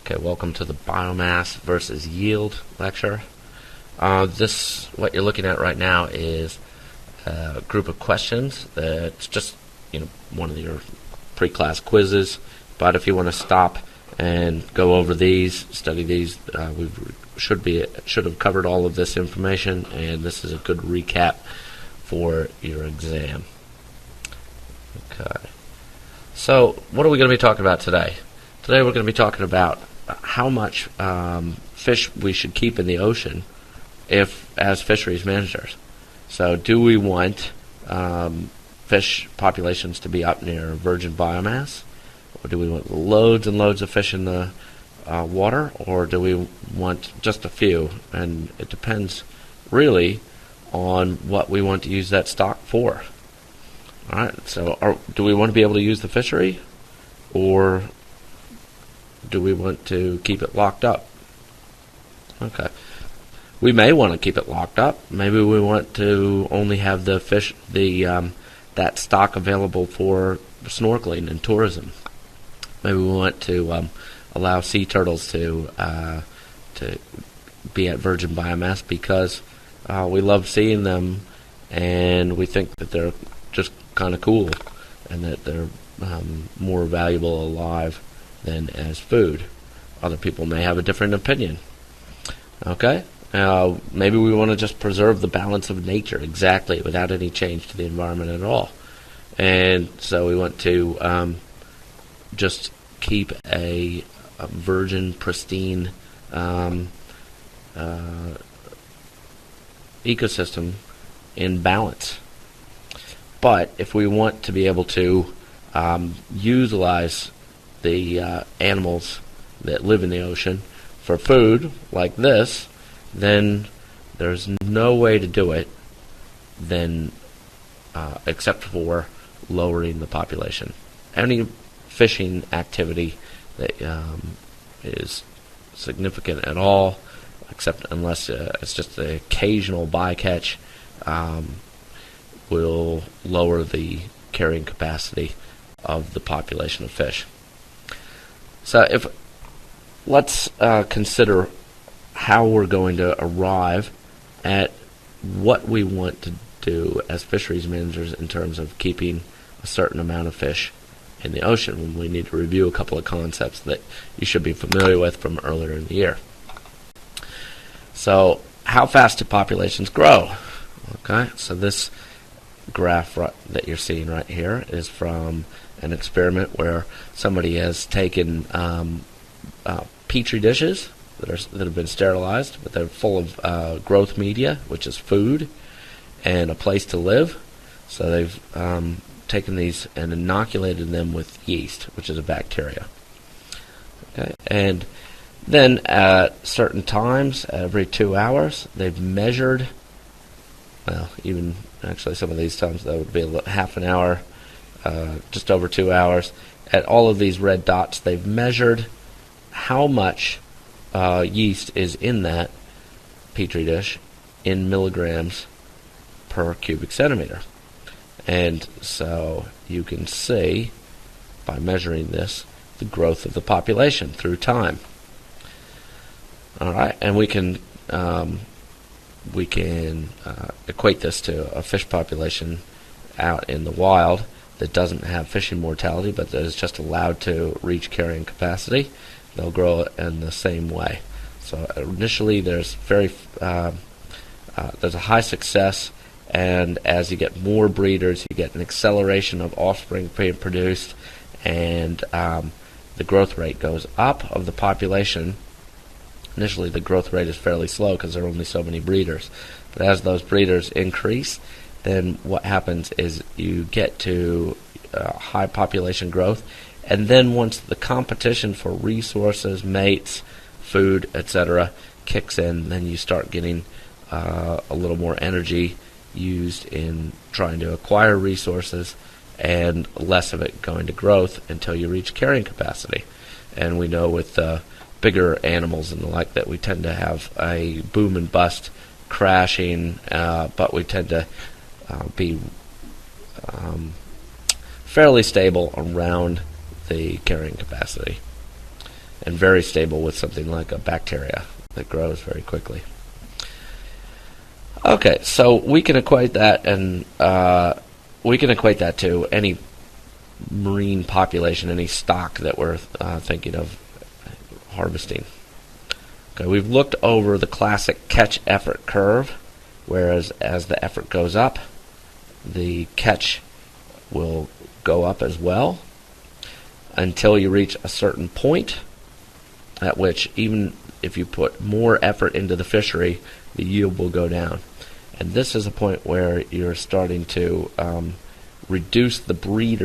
Okay, welcome to the biomass versus yield lecture. What you're looking at right now is a group of questions that's just one of your pre-class quizzes. But if you want to stop and go over these, study these, we should have covered all of this information, and this is a good recap for your exam. Okay. So, what are we going to be talking about today? Today we're going to be talking about how much fish we should keep in the ocean as fisheries managers. So do we want fish populations to be up near virgin biomass? Or do we want loads and loads of fish in the water? Or do we want just a few? And it depends really on what we want to use that stock for. Alright, so do we want to be able to use the fishery? Or do we want to keep it locked up? Okay. We may want to keep it locked up. Maybe we want to only have the fish, that stock available for snorkeling and tourism. Maybe we want to allow sea turtles to be at virgin biomass because we love seeing them, and we think that they're just kind of cool, and that they're more valuable alive than as food. Other people may have a different opinion. Okay? Maybe we want to just preserve the balance of nature exactly without any change to the environment at all. And so we want to just keep a virgin, pristine ecosystem in balance. But if we want to be able to utilize the animals that live in the ocean for food like this, then there's no way to do it except for lowering the population. Any fishing activity that is significant at all, except unless it's just the occasional bycatch, will lower the carrying capacity of the population of fish. So let's consider how we're going to arrive at what we want to do as fisheries managers in terms of keeping a certain amount of fish in the ocean. We need to review a couple of concepts that you should be familiar with from earlier in the year. So, how fast do populations grow? Okay, so this graph that you're seeing right here is from an experiment where somebody has taken petri dishes that have been sterilized, but they're full of growth media, which is food, and a place to live. So they've taken these and inoculated them with yeast, which is a bacteria. Okay, and then at certain times, every 2 hours, they've measured. Well, even actually some of these times that would be half an hour, just over 2 hours. At all of these red dots, they've measured how much yeast is in that petri dish in milligrams per cubic centimeter. And so you can see by measuring this the growth of the population through time. All right, and we can equate this to a fish population out in the wild that doesn't have fishing mortality, but that is just allowed to reach carrying capacity. They'll grow in the same way. So initially, there's a high success, and as you get more breeders, you get an acceleration of offspring being produced, and the growth rate goes up of the population. Initially, the growth rate is fairly slow because there are only so many breeders. But as those breeders increase, then what happens is you get to high population growth, and then once the competition for resources, mates, food, etc. kicks in, then you start getting a little more energy used in trying to acquire resources and less of it going to growth until you reach carrying capacity. And we know with bigger animals and the like that we tend to have a boom and bust crashing, but we tend to be fairly stable around the carrying capacity. and very stable with something like a bacteria that grows very quickly. Okay, so we can equate that, and we can equate that to any marine population, any stock that we're thinking of harvesting. Okay, we've looked over the classic catch-effort curve, whereas as the effort goes up, the catch will go up as well until you reach a certain point at which even if you put more effort into the fishery, the yield will go down. And this is a point where you're starting to reduce the breeding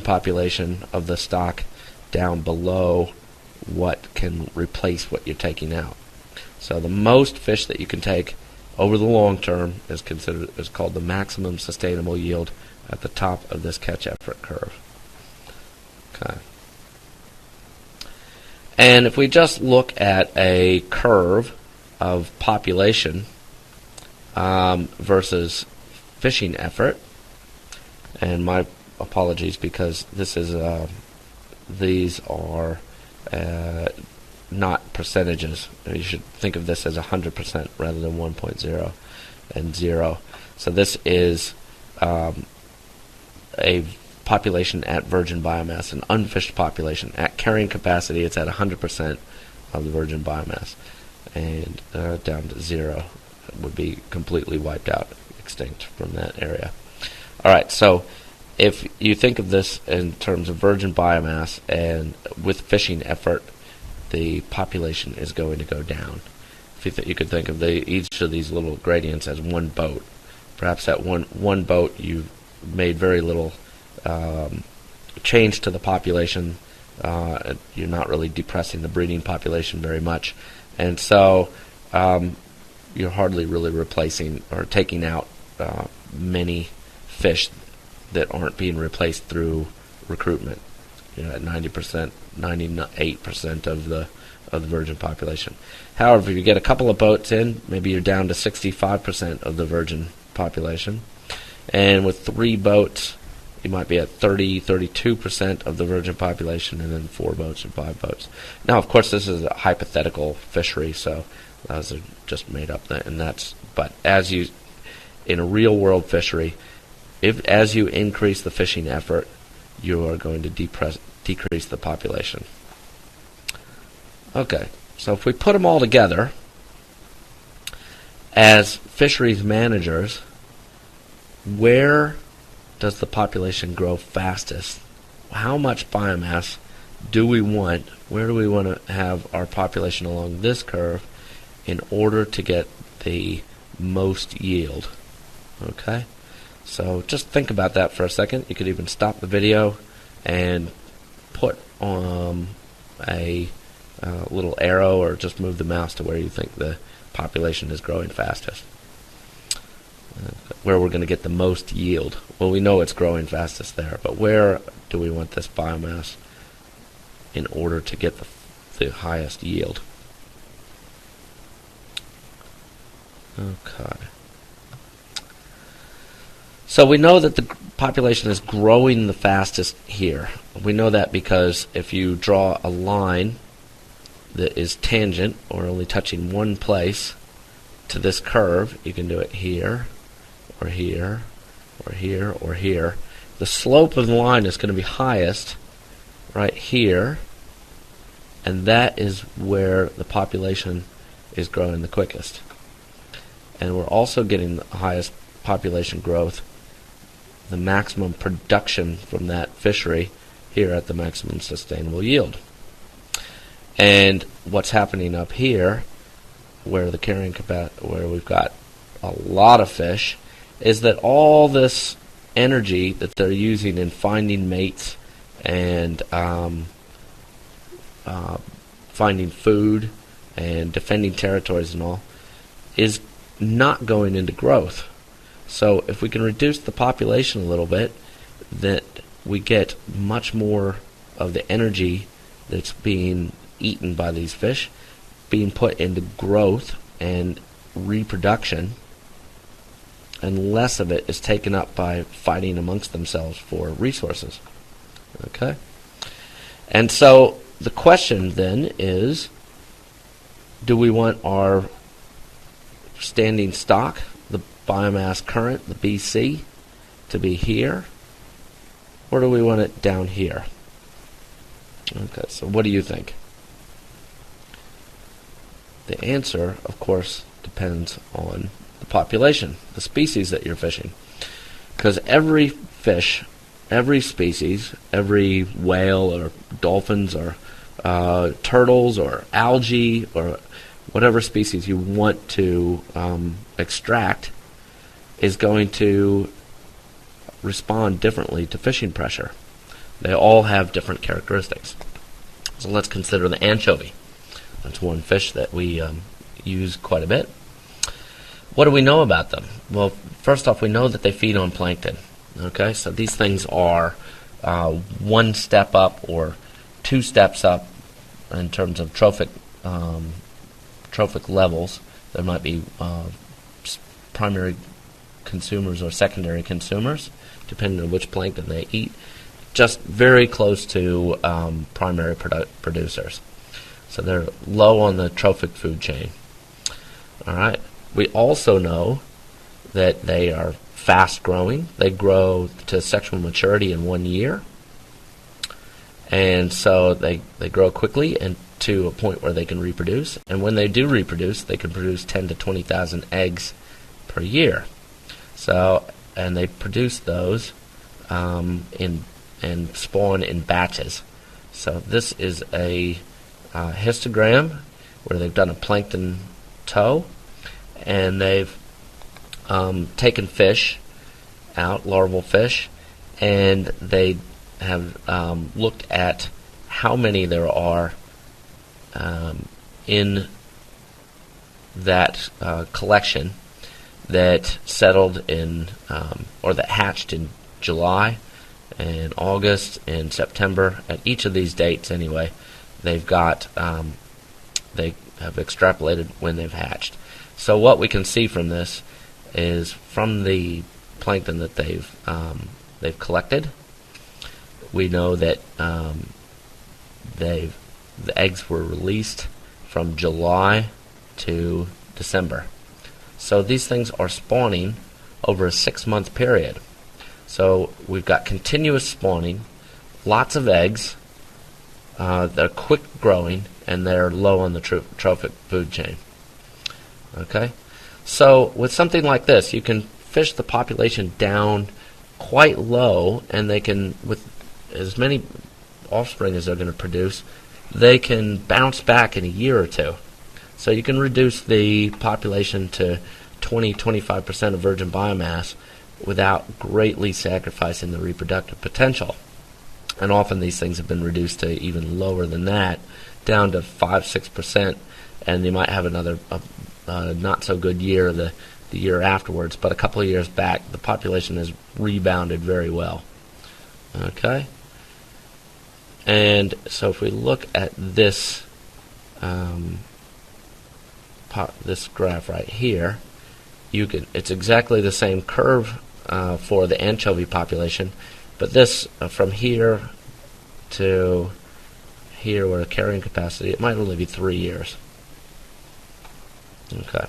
population of the stock down below what can replace what you're taking out. So the most fish that you can take over the long term is called the maximum sustainable yield at the top of this catch effort curve. Okay. And if we just look at a curve of population versus fishing effort, and my apologies because this is these are not percentages. You should think of this as 100% rather than 1.0 and 0. So this is a population at virgin biomass, an unfished population. At carrying capacity, it's at 100% of the virgin biomass, and down to 0 would be completely wiped out, extinct from that area. All right, so if you think of this in terms of virgin biomass and with fishing effort, the population is going to go down. If you could think of each of these little gradients as one boat. Perhaps at one boat you made very little change to the population. You're not really depressing the breeding population very much, and so you're hardly really replacing or taking out many fish that aren't being replaced through recruitment. You're at 90%, 98% of the virgin population. However, if you get a couple of boats in, maybe you're down to 65% of the virgin population. And with 3 boats, you might be at 32% of the virgin population, and then 4 boats and 5 boats. Now, of course, this is a hypothetical fishery, so those are just made up. But as you, in a real world fishery, as you increase the fishing effort, you are going to decrease the population. Okay, so if we put them all together, as fisheries managers, where does the population grow fastest? How much biomass do we want? Where do we want to have our population along this curve in order to get the most yield? Okay, so just think about that for a second. You could even stop the video and put a little arrow, or just move the mouse to where you think the population is growing fastest. Where we're going to get the most yield. Well, we know it's growing fastest there, but where do we want this biomass in order to get the highest yield? Okay. So we know that the population is growing the fastest here. We know that because if you draw a line that is tangent, or only touching one place, to this curve, you can do it here, or here, or here, or here. The slope of the line is going to be highest right here, and that is where the population is growing the quickest. And we're also getting the highest population growth, the maximum production from that fishery, here at the maximum sustainable yield. And what's happening up here, where the carrying capacity, where we've got a lot of fish, is that all this energy that they're using in finding mates and finding food and defending territories and all is not going into growth. So if we can reduce the population a little bit, that we get much more of the energy that's being eaten by these fish being put into growth and reproduction, and less of it is taken up by fighting amongst themselves for resources. Okay? And so the question then is, do we want our standing stock, the biomass current, the BC, to be here, or do we want it down here? Okay, so what do you think? The answer, of course, depends on the population, the species that you're fishing. Because every fish, every species, every whale or dolphins or turtles or algae or whatever species you want to extract is going to respond differently to fishing pressure. They all have different characteristics. So let's consider the anchovy. That's one fish that we use quite a bit. What do we know about them? Well, first off, we know that they feed on plankton. Okay, so these things are one step up or two steps up in terms of trophic levels. There might be primary consumers or secondary consumers, depending on which plankton they eat. Just very close to primary producers. So they're low on the trophic food chain. All right. We also know that they are fast growing. They grow to sexual maturity in 1 year. And so they grow quickly and to a point where they can reproduce. And when they do reproduce, they can produce 10 to 20,000 eggs per year. So, and they produce those and spawn in batches. So this is a histogram where they've done a plankton tow, and they've taken fish out, larval fish, and they have looked at how many there are in that collection that settled in or that hatched in July and August and September. At each of these dates anyway, they've got they have extrapolated when they've hatched. So what we can see from this is from the plankton that they've collected, we know that the eggs were released from July to December. So these things are spawning over a 6-month period. So we've got continuous spawning, lots of eggs, they're quick growing, and they're low on the trophic food chain. Okay? So with something like this, you can fish the population down quite low, and they can, with as many offspring as they're going to produce, they can bounce back in a year or two. So you can reduce the population to 20-25% of virgin biomass without greatly sacrificing the reproductive potential. And often these things have been reduced to even lower than that, down to 5-6%, and they might have another not so good year the year afterwards, but a couple of years back the population has rebounded very well. Okay? And so if we look at this this graph right here, it's exactly the same curve for the anchovy population, but this from here to here, where the carrying capacity, it might only be 3 years. Okay.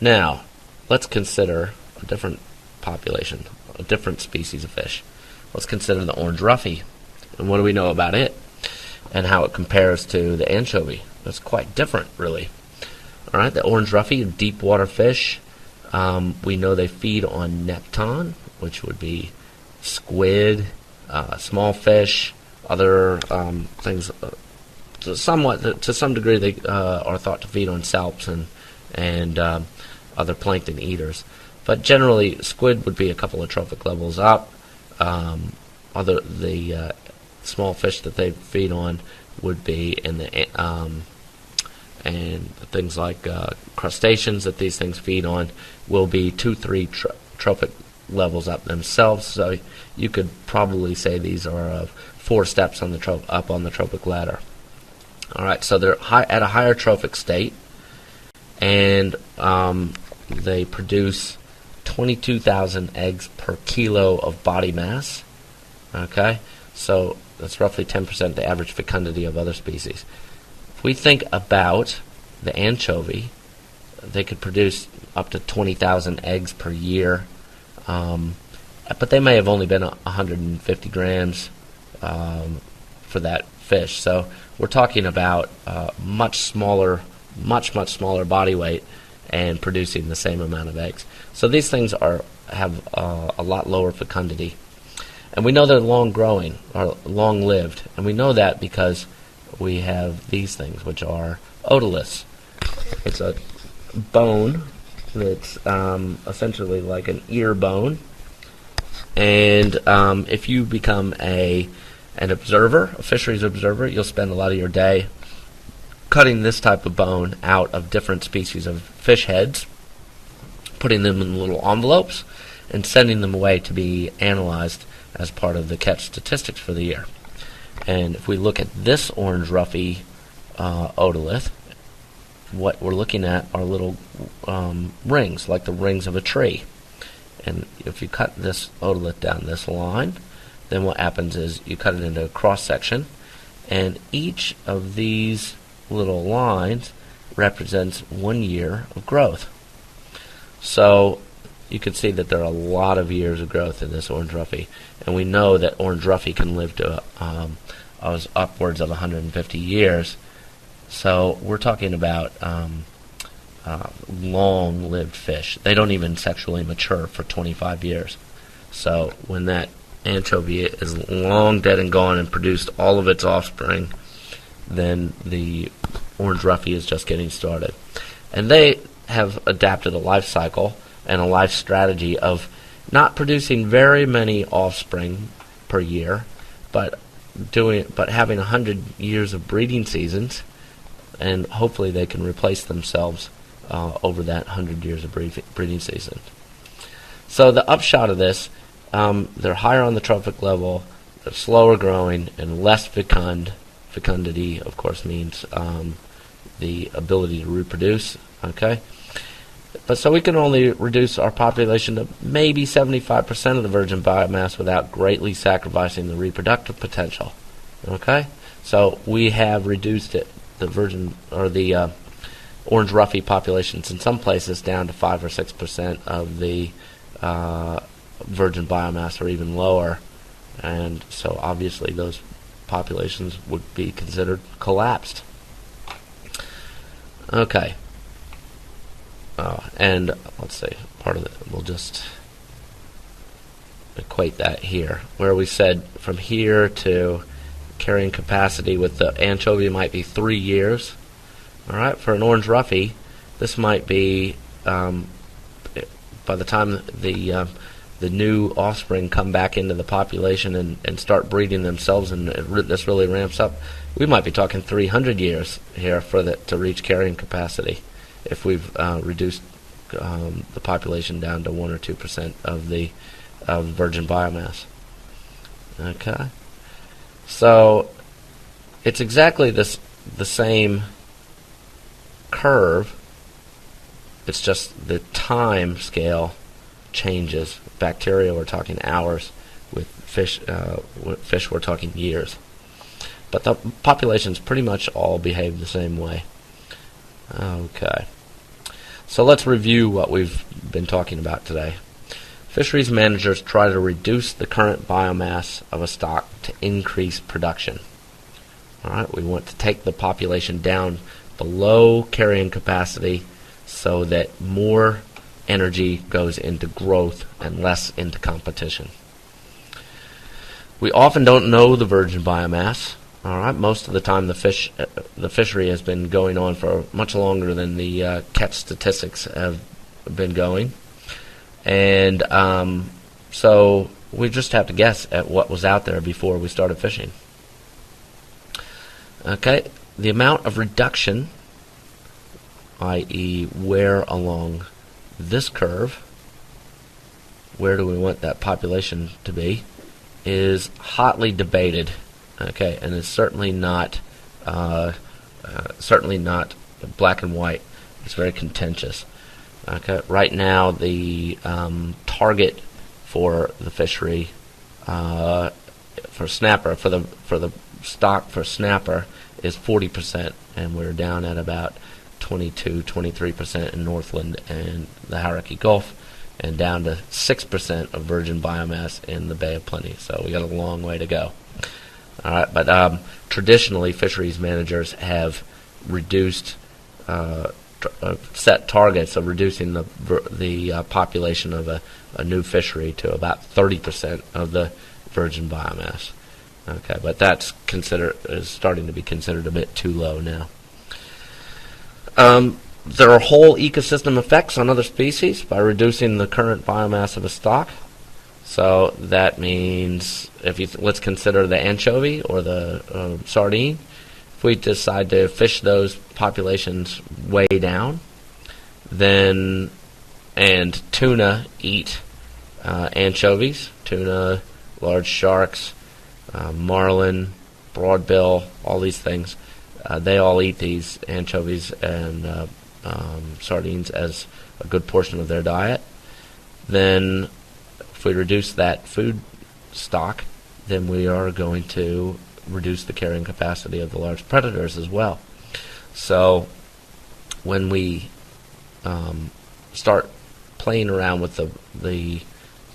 Now, let's consider a different population, a different species of fish. Let's consider the orange roughy. And what do we know about it? And how it compares to the anchovy. That's quite different, really. Alright, the orange roughy, deep water fish. We know they feed on nepton, which would be squid, small fish, other things. To some degree, they are thought to feed on salps and other plankton eaters. But generally, squid would be a couple of trophic levels up. The small fish that they feed on would be in the and things like crustaceans that these things feed on will be 2-3 trophic levels up themselves. So you could probably say these are 4 steps on the up on the trophic ladder. All right, so they're at a higher trophic state, and they produce 22,000 eggs per kilo of body mass. Okay, so That's roughly 10% the average fecundity of other species. If we think about the anchovy, they could produce up to 20,000 eggs per year, but they may have only been 150 grams for that fish. So we're talking about much smaller body weight and producing the same amount of eggs. So these things have a lot lower fecundity. And we know they're long-growing, or long-lived, and we know that because we have these things, which are otoliths. It's a bone that's essentially like an ear bone, and if you become an observer, a fisheries observer, you'll spend a lot of your day cutting this type of bone out of different species of fish heads, putting them in little envelopes, and sending them away to be analyzed as part of the catch statistics for the year. And if we look at this orange roughy otolith, what we're looking at are little rings, like the rings of a tree. And if you cut this otolith down this line, then what happens is you cut it into a cross section, and each of these little lines represents 1 year of growth. So you can see that there are a lot of years of growth in this orange roughy, and we know that orange roughy can live to upwards of 150 years. So we're talking about long-lived fish. They don't even sexually mature for 25 years. So when that anchovy is long dead and gone and produced all of its offspring, then the orange roughy is just getting started. And they have adapted a life cycle and a life strategy of not producing very many offspring per year, but having 100 years of breeding seasons, and hopefully they can replace themselves over that 100 years of breeding season. So the upshot of this, they're higher on the trophic level, they're slower growing, and less fecund. Fecundity, of course, means the ability to reproduce. Okay, but so we can only reduce our population to maybe 75% of the virgin biomass without greatly sacrificing the reproductive potential. Okay, so we have reduced it, the virgin or the orange roughy populations in some places down to 5 or 6% of the virgin biomass, or even lower, and so obviously those populations would be considered collapsed. Okay. And let's see, part of it, we'll just equate that here, where we said from here to carrying capacity with the anchovy might be 3 years. All right, for an orange roughy, this might be by the time the new offspring come back into the population and start breeding themselves, and this really ramps up, we might be talking 300 years here to reach carrying capacity, if we've reduced the population down to 1 or 2% of the virgin biomass. Okay, so it's exactly the same curve. It's just the time scale changes. Bacteria, we're talking hours. With fish, we're talking years. But the populations pretty much all behave the same way. Okay. So let's review what we've been talking about today. Fisheries managers try to reduce the current biomass of a stock to increase production. All right, we want to take the population down below carrying capacity so that more energy goes into growth and less into competition. We often don't know the virgin biomass. All right, most of the time the fishery has been going on for much longer than the catch statistics have been going, and so we just have to guess at what was out there before we started fishing. Okay, the amount of reduction, i.e., where along this curve, where do we want that population to be, is hotly debated. Okay, and it's certainly not black and white. It's very contentious. Okay, right now the target for the fishery for snapper, for the stock for snapper is 40%, and we're down at about 22-23% in Northland and the Hauraki Gulf, and down to 6% of virgin biomass in the Bay of Plenty. So we got a long way to go. All right, but traditionally, fisheries managers have reduced, set targets of reducing the population of a new fishery to about 30% of the virgin biomass. Okay, but that's is starting to be considered a bit too low now. There are whole ecosystem effects on other species by reducing the current biomass of a stock. So that means let's consider the anchovy or the sardine. If we decide to fish those populations way down, and tuna eat anchovies, tuna, large sharks, marlin, broadbill, all these things, they all eat these anchovies and sardines as a good portion of their diet. Then if we reduce that food stock, then we are going to reduce the carrying capacity of the large predators as well. So when we start playing around with the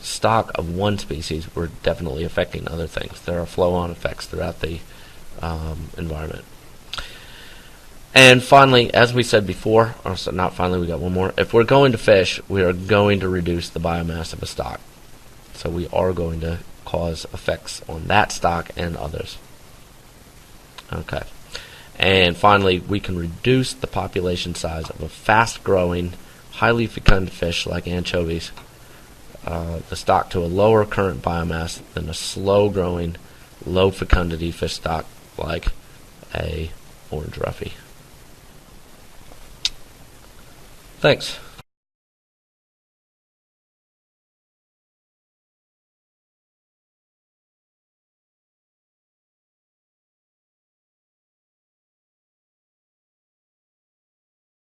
stock of one species, we're definitely affecting other things. There are flow-on effects throughout the environment. And finally, as we said before, not finally, we got one more. If we're going to fish, we are going to reduce the biomass of a stock. So we are going to cause effects on that stock and others. Okay. And finally, we can reduce the population size of a fast-growing, highly fecund fish like anchovies, the stock to a lower current biomass than a slow-growing, low-fecundity fish stock like a orange roughy. Thanks.